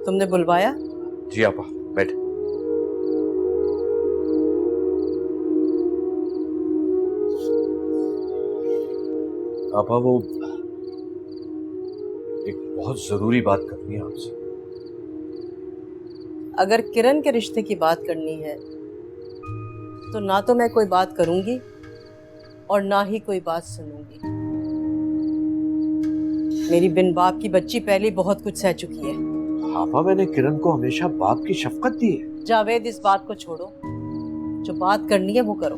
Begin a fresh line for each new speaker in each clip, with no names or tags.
तुमने बुलवाया?
जी आपा, बैठ। आपा वो एक बहुत जरूरी बात करनी है आपसे।
अगर किरण के रिश्ते की बात करनी है तो ना तो मैं कोई बात करूंगी और ना ही कोई बात सुनूंगी। मेरी बिन बाप की बच्ची पहले बहुत कुछ सह चुकी है।
आपा मैंने किरण को हमेशा बाप की शफकत दी है।
जावेद, इस बात को छोड़ो, जो बात करनी है वो करो।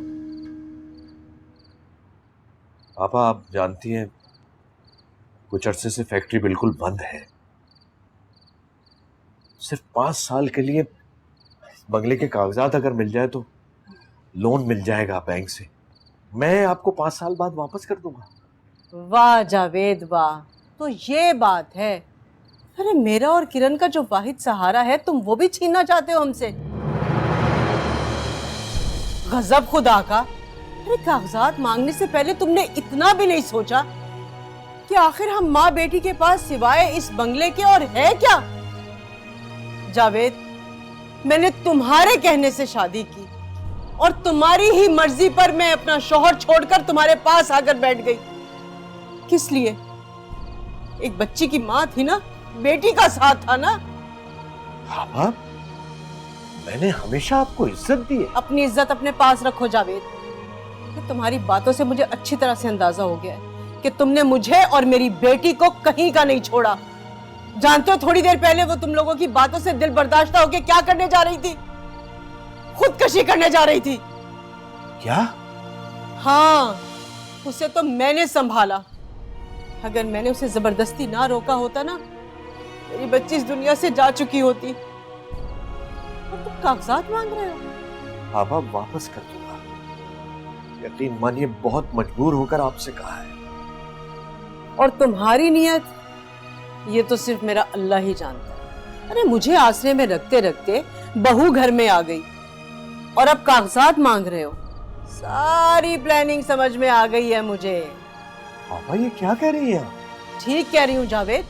आपा आप जानती हैं कुछ अरसे से फैक्ट्री बिल्कुल बंद है। सिर्फ 5 साल के लिए बंगले के कागजात अगर मिल जाए तो लोन मिल जाएगा बैंक से। मैं आपको 5 साल बाद वापस कर दूंगा।
वाह जावेद वाह, तो ये बात है। अरे मेरा और किरण का जो वाहिद सहारा है तुम वो भी छीनना चाहते हो हमसे। गजब खुदा का। अरे कागजात मांगने से पहले तुमने इतना भी नहीं सोचा कि आखिर हम माँ बेटी के पास सिवाय इस बंगले के और है क्या? जावेद, मैंने तुम्हारे कहने से शादी की और तुम्हारी ही मर्जी पर मैं अपना शौहर छोड़कर तुम्हारे पास आकर बैठ गई। किस लिए? एक बच्ची की माँ थी ना, बेटी का साथ था ना।
आपा मैंने हमेशा आपको इज्जत दी है।
अपनी इज्जत अपने पास रखो जावेद। कि तुम्हारी बातों से मुझे अच्छी तरह से अंदाजा हो गया है कि तुमने मुझे और मेरी बेटी को कहीं का नहीं छोड़ा। जानते हो थोड़ी देर पहले वो तुम लोगों की बातों से दिल बर्दाश्त होकर क्या करने जा रही थी? खुदकशी करने जा रही थी।
क्या?
हाँ, उसे तो मैंने संभाला। अगर मैंने उसे जबरदस्ती ना रोका होता ना, मेरी बच्ची इस दुनिया से जा चुकी होती। और तुम कागजात मांग रहे हो?
आपा वापस कर दूंगा, यकीन मानिए बहुत मजबूर होकर आपसे कहा है।
और तुम्हारी नियत ये तो सिर्फ मेरा अल्लाह ही जानता है। अरे मुझे आसरे में रखते रखते बहू घर में आ गई और अब कागजात मांग रहे हो। सारी प्लानिंग समझ में आ गई है मुझे।
पापा ये क्या कह रही हैं आप?
ठीक कह रही हूँ जावेद,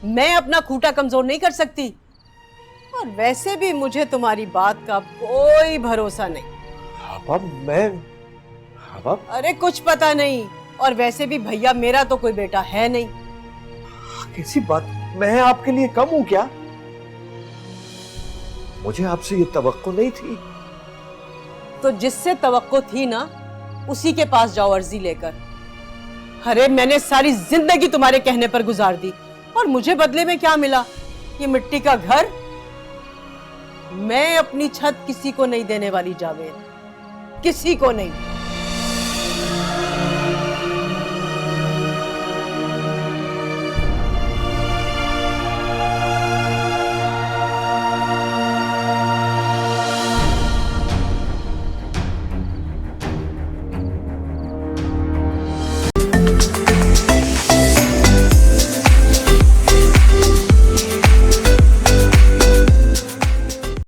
मैं अपना खूंटा कमजोर नहीं कर सकती। और वैसे भी मुझे तुम्हारी बात का कोई भरोसा नहीं।
पापा मैं पापा
अरे कुछ पता नहीं, और वैसे भी भैया मेरा तो कोई बेटा है नहीं।
कैसी बात, मैं आपके लिए कम हूं क्या? मुझे आपसे ये तवक्को नहीं थी।
तो जिससे तवक्को थी ना, उसी के पास जाओ अर्जी लेकर। अरे मैंने सारी जिंदगी तुम्हारे कहने पर गुजार दी और मुझे बदले में क्या मिला? ये मिट्टी का घर। मैं अपनी छत किसी को नहीं देने वाली जावेद, किसी को नहीं।